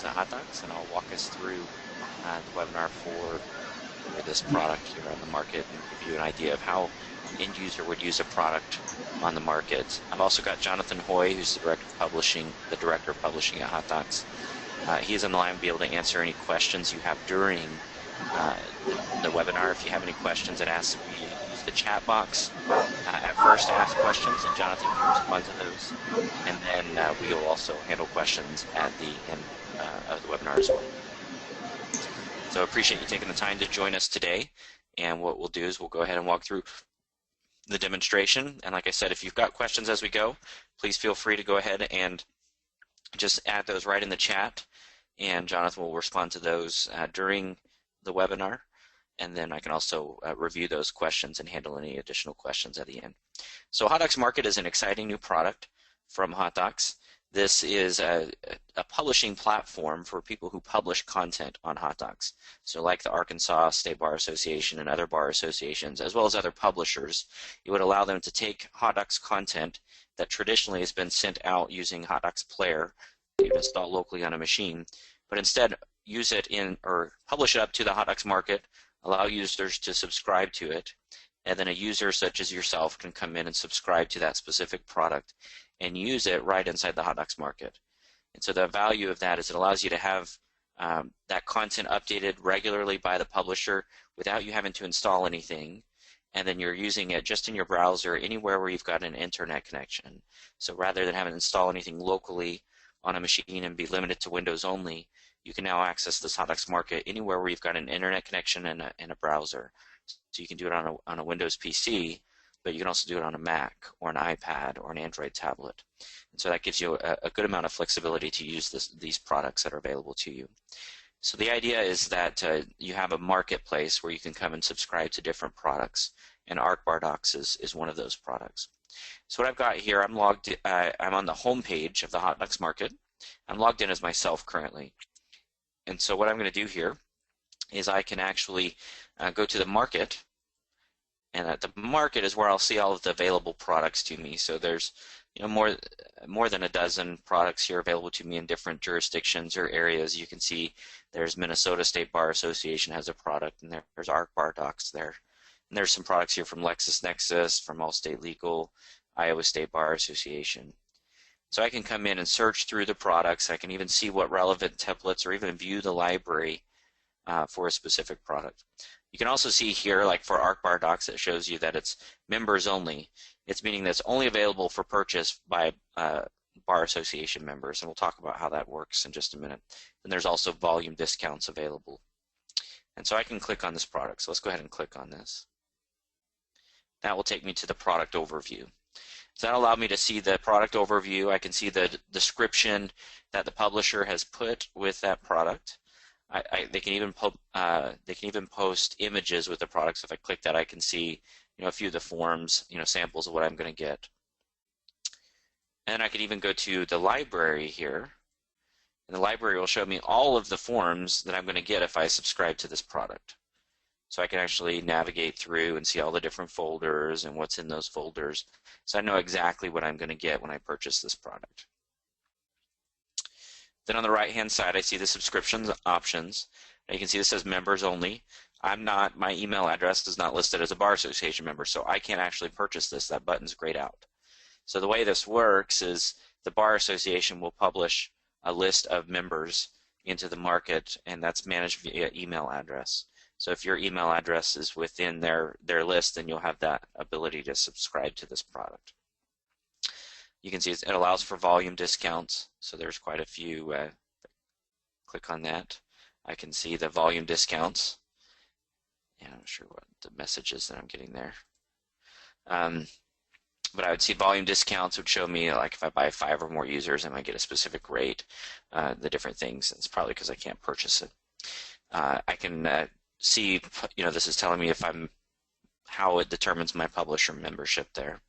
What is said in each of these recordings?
is hot dogs, and I'll walk us through the webinar for this product here on the market and give you an idea of how an end user would use a product on the market. I've also got Jonathan Hoy, who's the director of publishing at Hot Docs. He's on the line to be able to answer any questions you have during the webinar. If you have any questions that ask, you use the chat box at first to ask questions, and Jonathan can respond to those. And then we will also handle questions at the end of the webinar as well. So I appreciate you taking the time to join us today. And what we'll do is we'll go ahead and walk through the demonstration. And like I said, if you've got questions as we go, please feel free to go ahead and just add those right in the chat. And Jonathan will respond to those during the webinar. And then I can also review those questions and handle any additional questions at the end. So Hot Docs Market is an exciting new product from Hot Docs. This is a publishing platform for people who publish content on Hot Docs. So like the Arkansas State Bar Association and other bar associations, as well as other publishers, it would allow them to take Hot Docs content that traditionally has been sent out using Hot Docs Player that you've installed locally on a machine, but instead use it in or publish it up to the Hot Docs Market, allow users to subscribe to it, and then a user such as yourself can come in and subscribe to that specific product and use it right inside the Hot Docs Market. And so the value of that is it allows you to have that content updated regularly by the publisher without you having to install anything, and then you're using it just in your browser anywhere where you've got an internet connection. So rather than having to install anything locally on a machine and be limited to Windows only, you can now access this Hot Docs Market anywhere where you've got an internet connection and a browser. So you can do it on a Windows PC, but you can also do it on a Mac or an iPad or an Android tablet. And so that gives you a good amount of flexibility to use these products that are available to you. So the idea is that you have a marketplace where you can come and subscribe to different products, and ArkBar Docs is one of those products. So what I've got here, I'm on the home page of the Hot Docs Market. I'm logged in as myself currently. And so what I'm going to do here is I can actually go to the market, and at the market is where I'll see all of the available products to me. So there's more than a dozen products here available to me in different jurisdictions or areas. You can see there's Minnesota State Bar Association has a product, and there's ArkBar Docs there. And there's some products here from LexisNexis, from Allstate Legal, Iowa State Bar Association. So I can come in and search through the products. I can even see what relevant templates or even view the library for a specific product. You can also see here, like for ArkBar Docs, it shows you that it's members only. It's meaning that it's only available for purchase by bar association members, and we'll talk about how that works in just a minute. And there's also volume discounts available. And so I can click on this product. So let's go ahead and click on this. That will take me to the product overview. So that allowed me to see the product overview. I can see the description that the publisher has put with that product. They can even post images with the product. So if I click that, I can see a few of the forms, samples of what I'm going to get. And I can even go to the library here, and the library will show me all of the forms that I'm going to get if I subscribe to this product. So I can actually navigate through and see all the different folders and what's in those folders. So I know exactly what I'm going to get when I purchase this product. Then on the right-hand side, I see the subscriptions options. Now you can see this says members only. My email address is not listed as a bar association member, so I can't actually purchase this. That button's grayed out. So the way this works is the bar association will publish a list of members into the market, and that's managed via email address. So if your email address is within their list, then you'll have that ability to subscribe to this product. You can see it allows for volume discounts, so there's quite a few. Click on that. I can see the volume discounts. Yeah, I'm not sure what the message is that I'm getting there. But I would see volume discounts would show me, like if I buy 5 or more users, I might get a specific rate, the different things. It's probably because I can't purchase it. I can see, this is telling me how it determines my publisher membership there.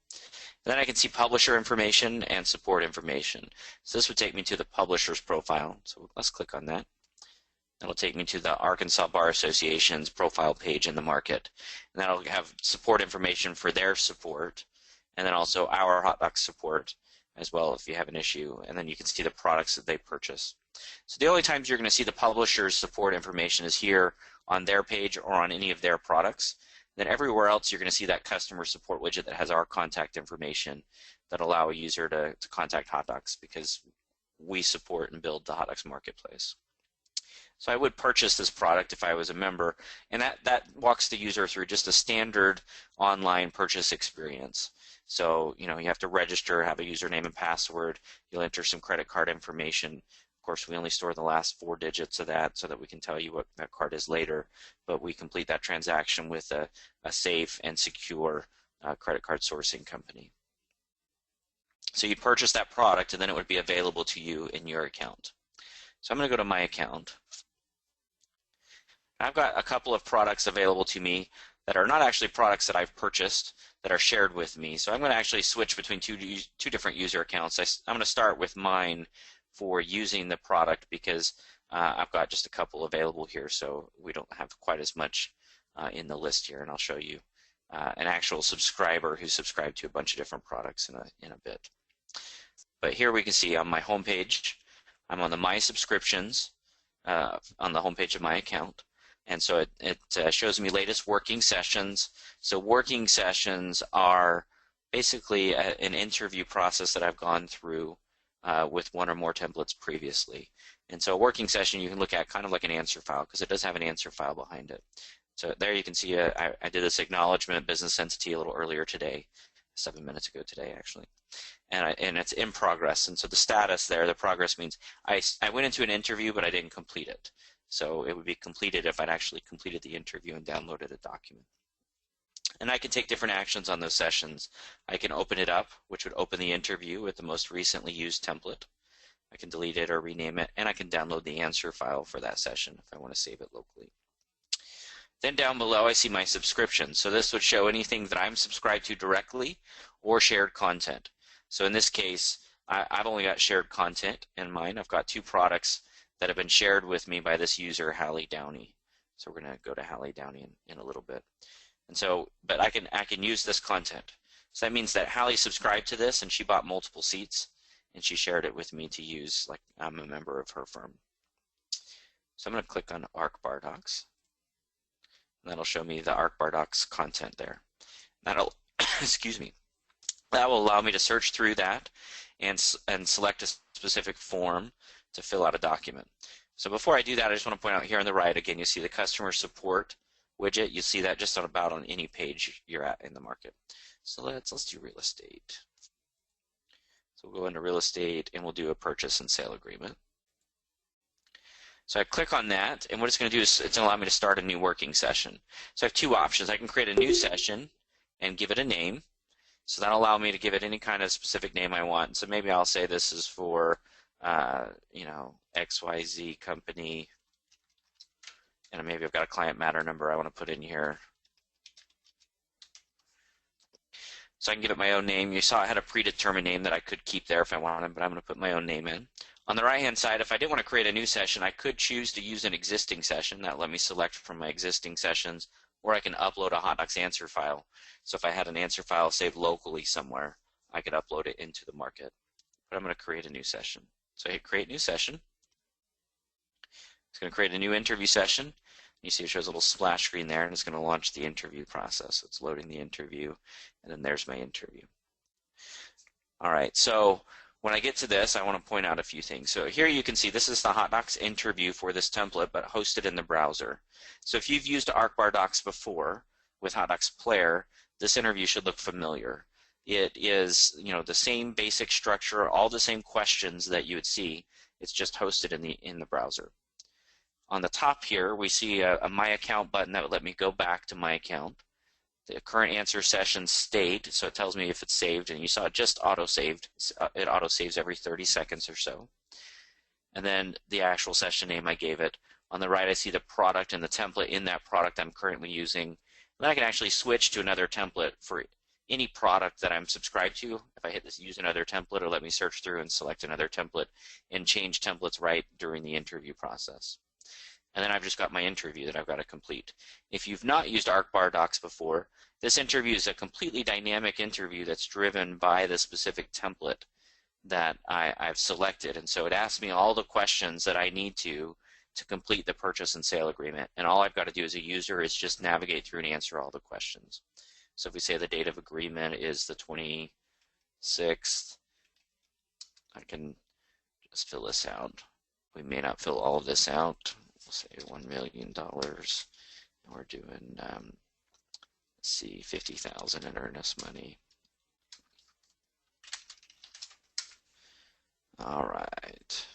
Then I can see publisher information and support information. So this would take me to the publisher's profile. So let's click on that. That'll take me to the Arkansas Bar Association's profile page in the market. And that'll have support information for their support, and then also our Hot Docs support as well if you have an issue. And then you can see the products that they purchase. So the only times you're going to see the publisher's support information is here on their page or on any of their products. Then everywhere else you're going to see that customer support widget that has our contact information that allow a user to contact Hot Docs, because we support and build the Hot Docs marketplace. So I would purchase this product if I was a member, and that walks the user through just a standard online purchase experience. So you have to register, have a username and password, you'll enter some credit card information. Of course, we only store the last 4 digits of that so that we can tell you what that card is later, but we complete that transaction with a safe and secure credit card sourcing company. So you'd purchase that product and then it would be available to you in your account. So I'm going to go to my account. I've got a couple of products available to me that are not actually products that I've purchased, that are shared with me. So I'm going to actually switch between two different user accounts. I'm going to start with mine for using the product because I've got just a couple available here, so we don't have quite as much in the list here, and I'll show you an actual subscriber who subscribed to a bunch of different products in a bit. But here we can see on my home page, I'm on the My Subscriptions on the home page of my account. And so it shows me latest working sessions. So working sessions are basically an interview process that I've gone through with one or more templates previously. And so a working session you can look at kind of like an answer file, because it does have an answer file behind it. So there you can see I did this acknowledgement business entity a little earlier today, 7 minutes ago today actually. And it's in progress. And so the status there, the progress means I went into an interview but I didn't complete it. So it would be completed if I'd actually completed the interview and downloaded a document. And I can take different actions on those sessions. I can open it up, which would open the interview with the most recently used template. I can delete it or rename it, and I can download the answer file for that session if I want to save it locally. Then down below I see my subscriptions. So this would show anything that I'm subscribed to directly or shared content. So in this case, I've only got shared content in mine. I've got 2 products that have been shared with me by this user, Hallie Downey. So we're going to go to Hallie Downey in a little bit. And so, but I can use this content. So that means that Hallie subscribed to this and she bought multiple seats and she shared it with me to use like I'm a member of her firm. So I'm going to click on ArkBar Docs. And that'll show me the ArkBar Docs content there. That'll, excuse me, that will allow me to search through that and select a specific form to fill out a document. So before I do that, I just want to point out here on the right, again, you see the customer support widget. You see that just about on any page you're at in the market. So let's do real estate. So we'll go into real estate and we'll do a purchase and sale agreement. So I click on that, and what it's going to do is it's going to allow me to start a new working session. So I have 2 options. I can create a new session and give it a name. So that'll allow me to give it any kind of specific name I want. So maybe I'll say this is for XYZ company, and maybe I've got a client matter number I want to put in here. So I can give it my own name. You saw I had a predetermined name that I could keep there if I wanted, but I'm going to put my own name in. On the right-hand side, if I didn't want to create a new session, I could choose to use an existing session. That let me select from my existing sessions, or I can upload a Hot Docs answer file. So if I had an answer file saved locally somewhere, I could upload it into the market. But I'm going to create a new session. So I hit create new session. It's going to create a new interview session. You see it shows a little splash screen there, and it's going to launch the interview process. It's loading the interview, and then there's my interview. All right, so when I get to this, I want to point out a few things. So here you can see this is the Hot Docs interview for this template, but hosted in the browser. So if you've used ArkBar Docs before with Hot Docs Player, this interview should look familiar. It is, the same basic structure, all the same questions that you would see. It's just hosted in the browser. On the top here, we see a My Account button that would let me go back to my account. The current answer session state, so it tells me if it's saved, and you saw it just auto-saved. It auto-saves every 30 seconds or so. And then the actual session name I gave it. On the right, I see the product and the template in that product I'm currently using. And then I can actually switch to another template for any product that I'm subscribed to. If I hit this use another template, or let me search through and select another template and change templates right during the interview process. And then I've just got my interview that I've got to complete. If you've not used ArkBar Docs before, this interview is a completely dynamic interview that's driven by the specific template that I've selected. And so it asks me all the questions that I need to complete the purchase and sale agreement. And all I've got to do as a user is just navigate through and answer all the questions. So if we say the date of agreement is the 26th, I can just fill this out. We may not fill all of this out. We'll say $1 million. And we're doing, let's see, $50,000 in earnest money. All right.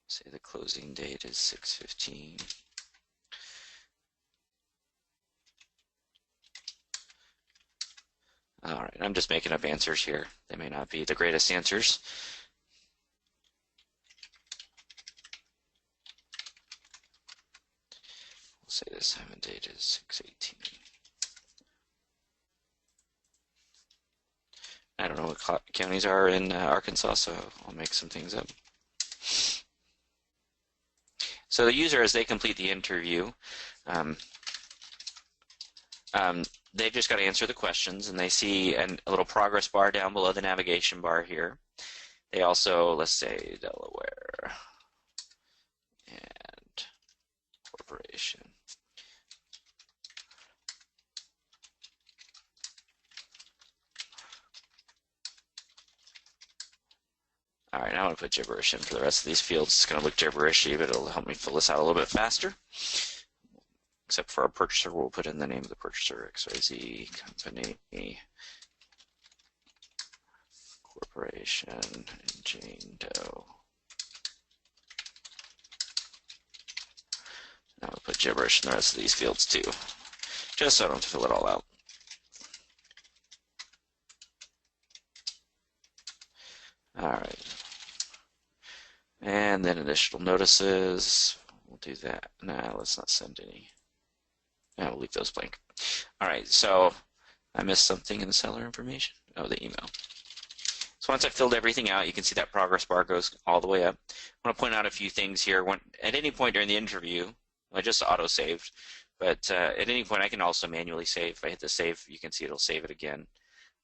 Say the closing date is 6/15. All right, I'm just making up answers here. They may not be the greatest answers. We'll say the assignment date is 6/18. I don't know what counties are in Arkansas, so I'll make some things up. So the user, as they complete the interview, they've just got to answer the questions, and they see a little progress bar down below the navigation bar here. They also, let's say, Delaware and Corporation. All right, now I'm going to put gibberish in for the rest of these fields. It's going to look gibberishy, but it'll help me fill this out a little bit faster. Except for our purchaser, we'll put in the name of the purchaser, XYZ Company, Corporation, and Jane Doe. Now we'll put gibberish in the rest of these fields too, just so I don't have to fill it all out. All right. And then additional notices. We'll do that. Nah, let's not send any. Yeah, we'll leave those blank. All right, so I missed something in the seller information. Oh, the email. So once I've filled everything out, you can see that progress bar goes all the way up. I want to point out a few things here. At any point during the interview, I just auto-saved, but at any point I can also manually save. If I hit the save, you can see it'll save it again.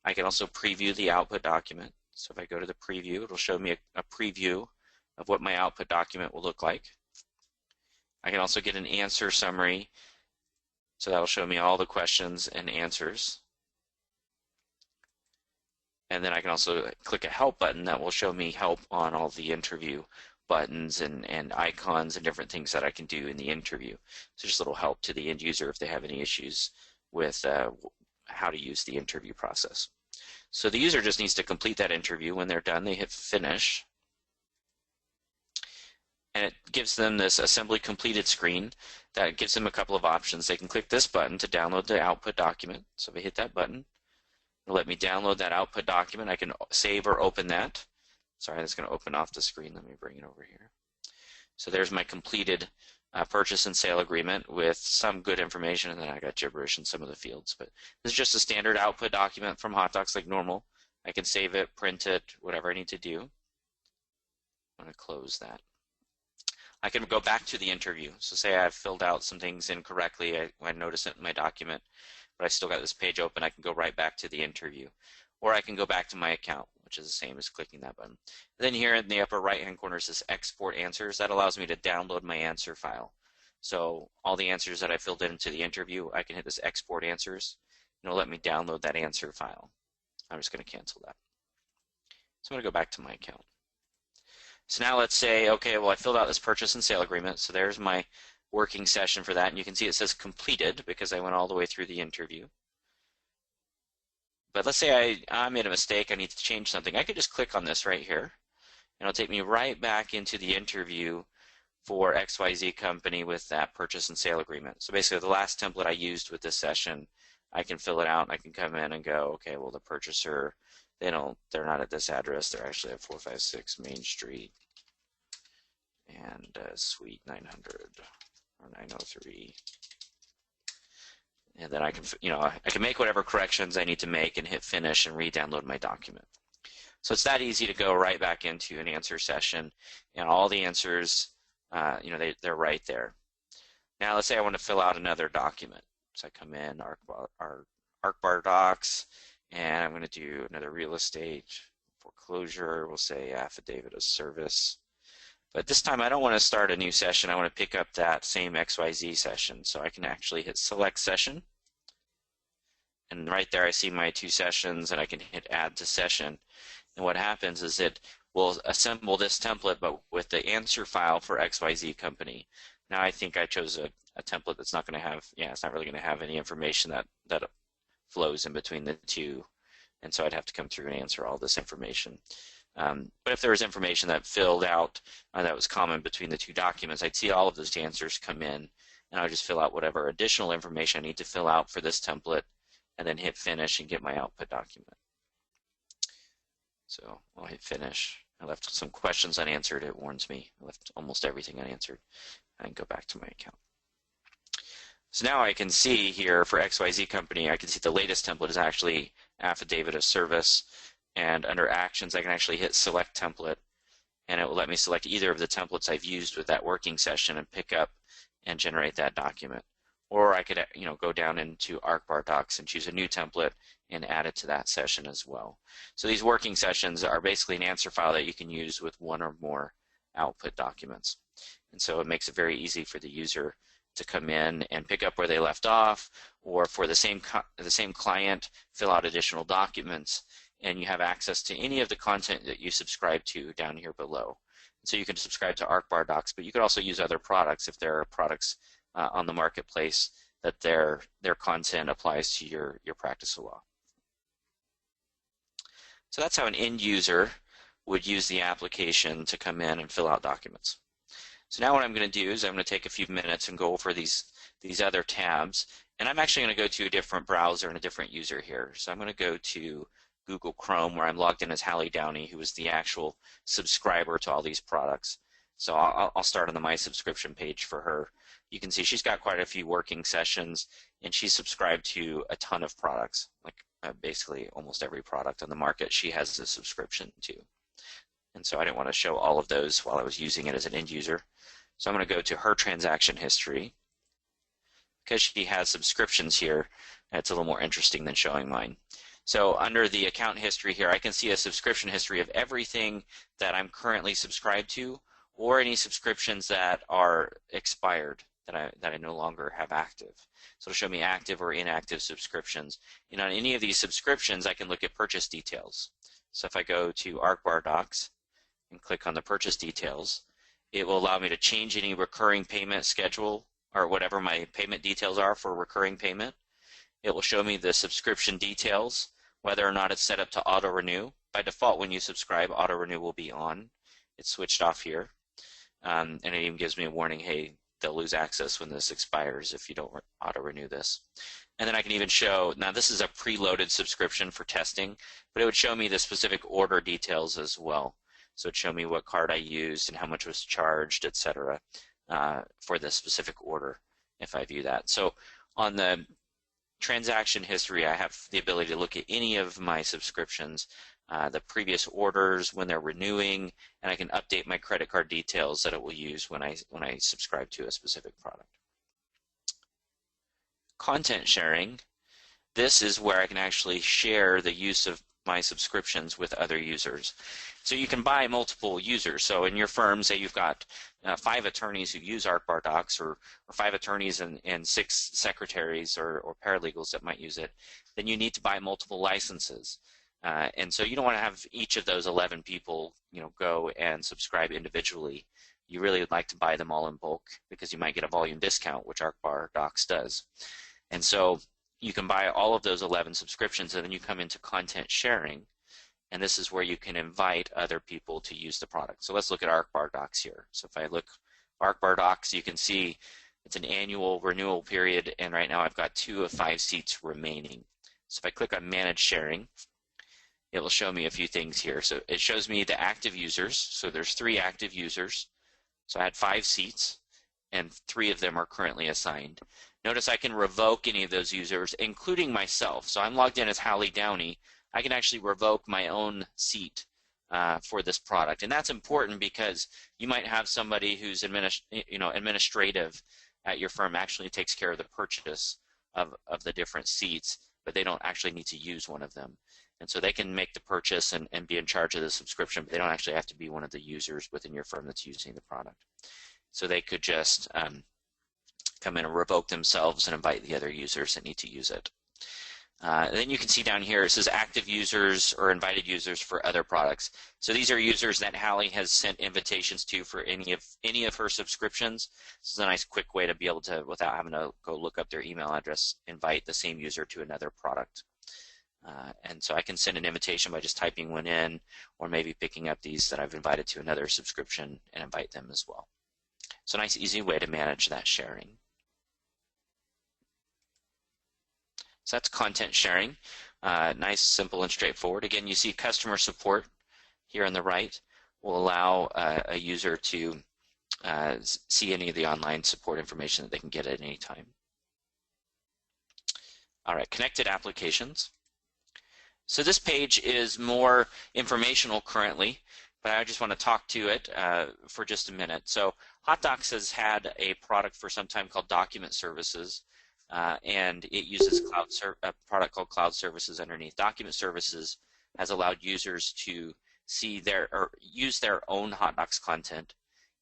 I can also preview the output document. So if I go to the preview, it'll show me a preview of what my output document will look like. I can also get an answer summary. So that'll show me all the questions and answers. And then I can also click a help button that will show me help on all the interview buttons and icons and different things that I can do in the interview. So just a little help to the end user if they have any issues with how to use the interview process. So the user just needs to complete that interview. When they're done, they hit finish. And it gives them this assembly completed screen that gives them a couple of options. They can click this button to download the output document. So if I hit that button, it'll let me download that output document. I can save or open that. Sorry, that's going to open off the screen. Let me bring it over here. So there's my completed purchase and sale agreement with some good information, and then I got gibberish in some of the fields. But this is just a standard output document from Hot Docs like normal. I can save it, print it, whatever I need to do. I'm going to close that. I can go back to the interview. So say I've filled out some things incorrectly. I notice it in my document, but I still got this page open. I can go right back to the interview. Or I can go back to my account, which is the same as clicking that button. And then here in the upper right-hand corner is this export answers. That allows me to download my answer file. So all the answers that I filled into the interview, I can hit this export answers, and it'll let me download that answer file. I'm just going to cancel that. So I'm going to go back to my account. So now let's say, okay, well, I filled out this purchase and sale agreement. So there's my working session for that. And you can see it says completed because I went all the way through the interview. But let's say I made a mistake. I need to change something. I could just click on this right here. And it'll take me right back into the interview for XYZ company with that purchase and sale agreement. So basically the last template I used with this session, I can fill it out. I can come in and go, okay, well, the purchaser, they're not at this address. They're actually at 456 Main Street and Suite 900 or 903. And then I can, I can make whatever corrections I need to make and hit finish and re-download my document. So it's that easy to go right back into an answer session, and all the answers, they're right there. Now let's say I want to fill out another document. So I come in, ArkBar docs, And I'm going to do another real estate foreclosure. We'll say affidavit of service. But this time I don't want to start a new session. I want to pick up that same XYZ session. So I can actually hit select session. And right there I see my 2 sessions, and I can hit add to session. And what happens is it will assemble this template but with the answer file for XYZ company. Now I think I chose a template that's not going to have, it's not really going to have any information that flows in between the two. And so I'd have to come through and answer all this information. But if there was information that filled out that was common between the 2 documents, I'd see all of those answers come in, and I'll just fill out whatever additional information I need to fill out for this template, and then hit finish and get my output document. So I'll hit finish. I left some questions unanswered. It warns me. I left almost everything unanswered. I can go back to my account. So now I can see here for XYZ company, I can see the latest template is actually affidavit of service. And under actions, I can actually hit select template, and it will let me select either of the templates I've used with that working session and pick up and generate that document. Or I could, go down into ArkBar docs and choose a new template and add it to that session as well. So these working sessions are basically an answer file that you can use with 1 or more output documents. And so it makes it very easy for the user to come in and pick up where they left off, or for the same client, fill out additional documents, and you have access to any of the content that you subscribe to down here below. So you can subscribe to ArkBar docs, but you could also use other products if there are products on the marketplace that their content applies to your practice of law. So that's how an end user would use the application to come in and fill out documents. So now what I'm going to do is I'm going to take a few minutes and go over these other tabs, and I'm actually going to go to a different browser and a different user here. So I'm going to go to Google Chrome, where I'm logged in as Hallie Downey, who is the actual subscriber to all these products. So I'll start on the My Subscription page for her. You can see she's got quite a few working sessions, and she's subscribed to a ton of products, like basically almost every product on the market she has a subscription to. And so I didn't want to show all of those while I was using it as an end user. So I'm going to go to her transaction history. Because she has subscriptions here, it's a little more interesting than showing mine. So under the account history here, I can see a subscription history of everything that I'm currently subscribed to, or any subscriptions that are expired that I no longer have active. So it'll show me active or inactive subscriptions. And on any of these subscriptions, I can look at purchase details. So if I go to ArkBar docs and click on the purchase details, it will allow me to change any recurring payment schedule or whatever my payment details are for recurring payment. It will show me the subscription details, whether or not it's set up to auto-renew. By default, when you subscribe, auto-renew will be on. It's switched off here. And it even gives me a warning, hey, they'll lose access when this expires if you don't auto-renew this. And then I can even show, now this is a preloaded subscription for testing, but it would show me the specific order details as well. So it'd show me what card I used and how much was charged, etc., for the specific order if I view that. So on the transaction history, I have the ability to look at any of my subscriptions, the previous orders, when they're renewing, and I can update my credit card details that it will use when I subscribe to a specific product. Content sharing. This is where I can actually share the use of my subscriptions with other users. So you can buy multiple users. So in your firm, say you've got 5 attorneys who use ArkBar docs, or 5 attorneys and 6 secretaries or paralegals that might use it, then you need to buy multiple licenses. And so you don't want to have each of those 11 people, go and subscribe individually. You really would like to buy them all in bulk because you might get a volume discount, which ArkBar docs does. And so you can buy all of those 11 subscriptions, and then you come into content sharing. And this is where you can invite other people to use the product. So let's look at ArkBar docs here. So if I look ArkBar docs, you can see it's an annual renewal period, and right now I've got 2 of 5 seats remaining. So if I click on manage sharing, it will show me a few things here. So it shows me the active users. So there's 3 active users. So I had 5 seats, and 3 of them are currently assigned. Notice I can revoke any of those users, including myself. So I'm logged in as Hallie Downey. I can actually revoke my own seat for this product. And that's important because you might have somebody who's administrative at your firm actually takes care of the purchase of the different seats. but they don't actually need to use one of them. And so they can make the purchase and be in charge of the subscription, but they don't actually have to be one of the users within your firm that's using the product. So they could just come in and revoke themselves and invite the other users that need to use it. Then you can see down here, it says active users or invited users for other products. So these are users that Hallie has sent invitations to for any of her subscriptions. This is a nice quick way to be able to, without having to go look up their email address, invite the same user to another product. And so I can send an invitation by just typing one in, or maybe picking up these that I've invited to another subscription and invite them as well. So a nice, easy way to manage that sharing. So that's content sharing. Nice, simple, and straightforward. Again, you see customer support here on the right will allow a user to see any of the online support information that they can get at any time. All right, connected applications. So this page is more informational currently, but I just want to talk to it for just a minute. So HotDocs has had a product for some time called Document Services, and it uses a product called Cloud Services underneath. Document Services has allowed users to see or use their own HotDocs content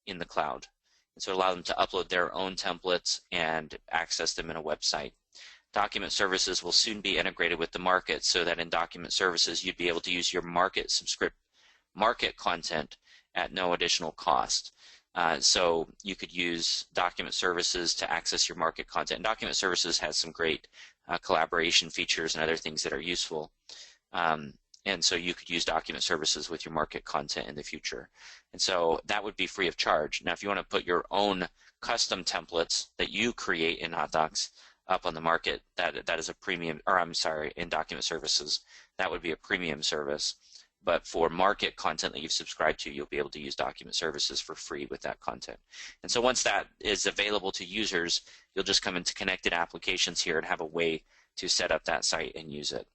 in the cloud. And so it allows them to upload their own templates and access them in a website. Document Services will soon be integrated with the market, so that in Document Services you'd be able to use your market content at no additional cost. So you could use Document Services to access your market content. And Document Services has some great collaboration features and other things that are useful. And so you could use Document Services with your market content in the future. And so that would be free of charge. Now, if you want to put your own custom templates that you create in HotDocs up on the market, that is a premium, or I'm sorry, in Document Services, that would be a premium service. But for market content that you've subscribed to, you'll be able to use Document Services for free with that content. And so once that is available to users, you'll just come into Connected Applications here and have a way to set up that site and use it.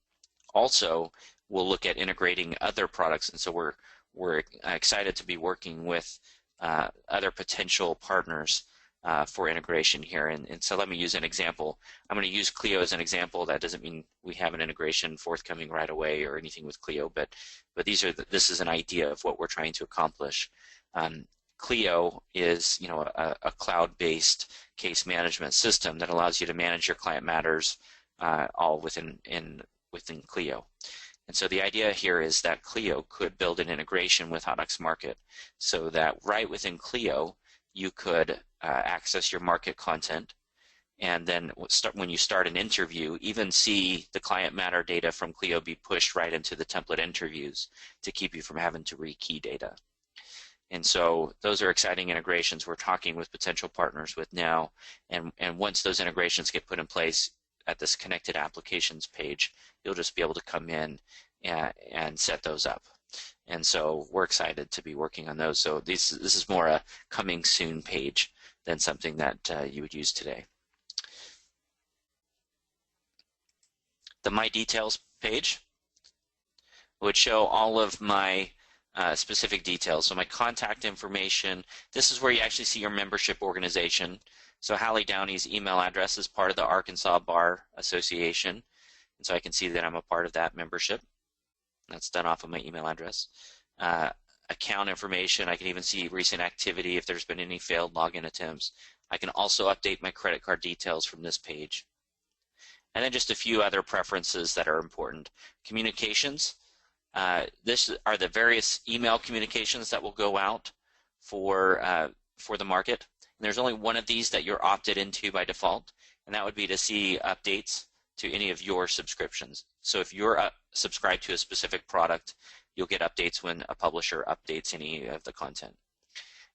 Also, we'll look at integrating other products, and so we're excited to be working with other potential partners for integration here. And so let me use an example. I'm going to use Clio as an example. That doesn't mean we have an integration forthcoming right away or anything with Clio, but this is an idea of what we're trying to accomplish. Clio is, a cloud-based case management system that allows you to manage your client matters all within Clio. And so the idea here is that Clio could build an integration with HotDocs Market, so that right within Clio you could access your market content, and then when you start an interview, even see the client matter data from Clio be pushed right into the template interviews to keep you from having to rekey data. And so those are exciting integrations we're talking with potential partners with now, and once those integrations get put in place at this Connected Applications page, you'll just be able to come in and set those up. And so we're excited to be working on those. So this is more a coming soon page than something that you would use today. The My Details page would show all of my specific details. So my contact information, this is where you actually see your membership organization. So Hallie Downey's email address is part of the Arkansas Bar Association. And so I can see that I'm a part of that membership. That's done off of my email address. Account information, I can even see recent activity if there's been any failed login attempts. I can also update my credit card details from this page. And then just a few other preferences that are important. Communications. This are the various email communications that will go out for the market. And there's only one of these that you're opted into by default, and that would be to see updates to any of your subscriptions. So if you're subscribed to a specific product, you'll get updates when a publisher updates any of the content.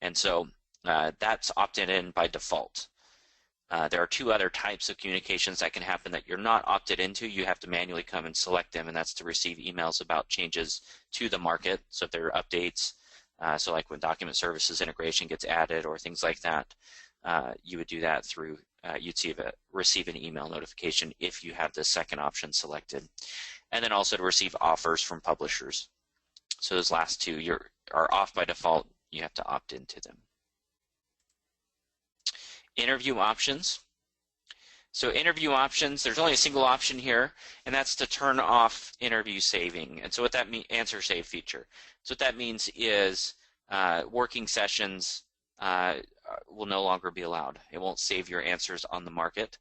And so that's opted in by default. There are two other types of communications that can happen that you're not opted into. You have to manually come and select them, and that's to receive emails about changes to the market. So if there are updates, so like when Document Services integration gets added or things like that, you would do that through, you'd receive an email notification if you have the second option selected. And then also to receive offers from publishers. So those last two are off by default. You have to opt into them. Interview options. So interview options, there's only a single option here, and that's to turn off interview saving. And so what that means, answer save feature. So what that means is working sessions will no longer be allowed. It won't save your answers on the market.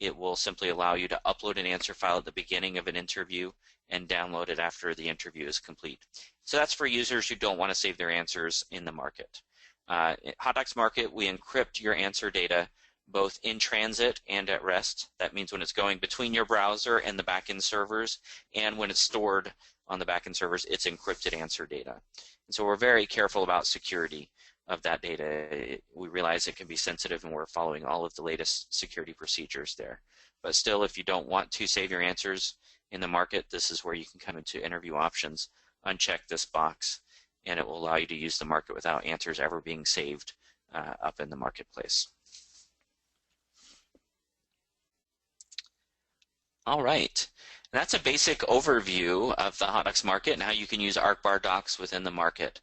It will simply allow you to upload an answer file at the beginning of an interview and download it after the interview is complete. So that's for users who don't want to save their answers in the market. At HotDocs Market, we encrypt your answer data both in transit and at rest. That means when it's going between your browser and the backend servers, and when it's stored on the backend servers, it's encrypted answer data. And so we're very careful about security of that data. We realize it can be sensitive, and we're following all of the latest security procedures there. But still, if you don't want to save your answers in the market, this is where you can come into interview options, uncheck this box, and it will allow you to use the market without answers ever being saved up in the marketplace. All right, and that's a basic overview of the HotDocs market and how you can use ArkBar docs within the market.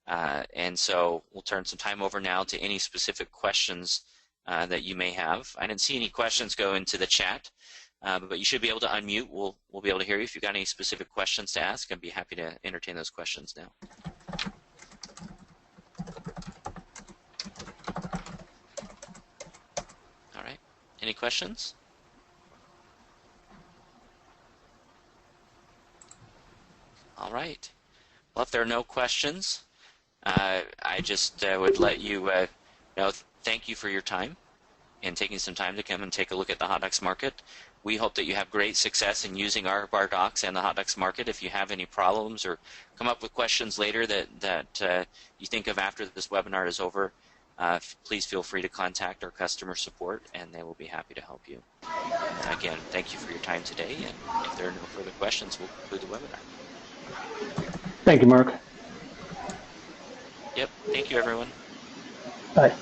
And so we'll turn some time over now to any specific questions that you may have. I didn't see any questions go into the chat, but you should be able to unmute. We'll be able to hear you. If you've got any specific questions to ask, I'd be happy to entertain those questions now. All right, any questions? All right. Well, if there are no questions, I just would let you know, thank you for your time and taking some time to come and take a look at the HotDocs market. We hope that you have great success in using ArkBar docs and the HotDocs market. If you have any problems or come up with questions later that you think of after this webinar is over, please feel free to contact our customer support, and they will be happy to help you. Again, thank you for your time today, and if there are no further questions, we'll conclude the webinar. Thank you, Mark. Yep. Thank you, everyone. Bye.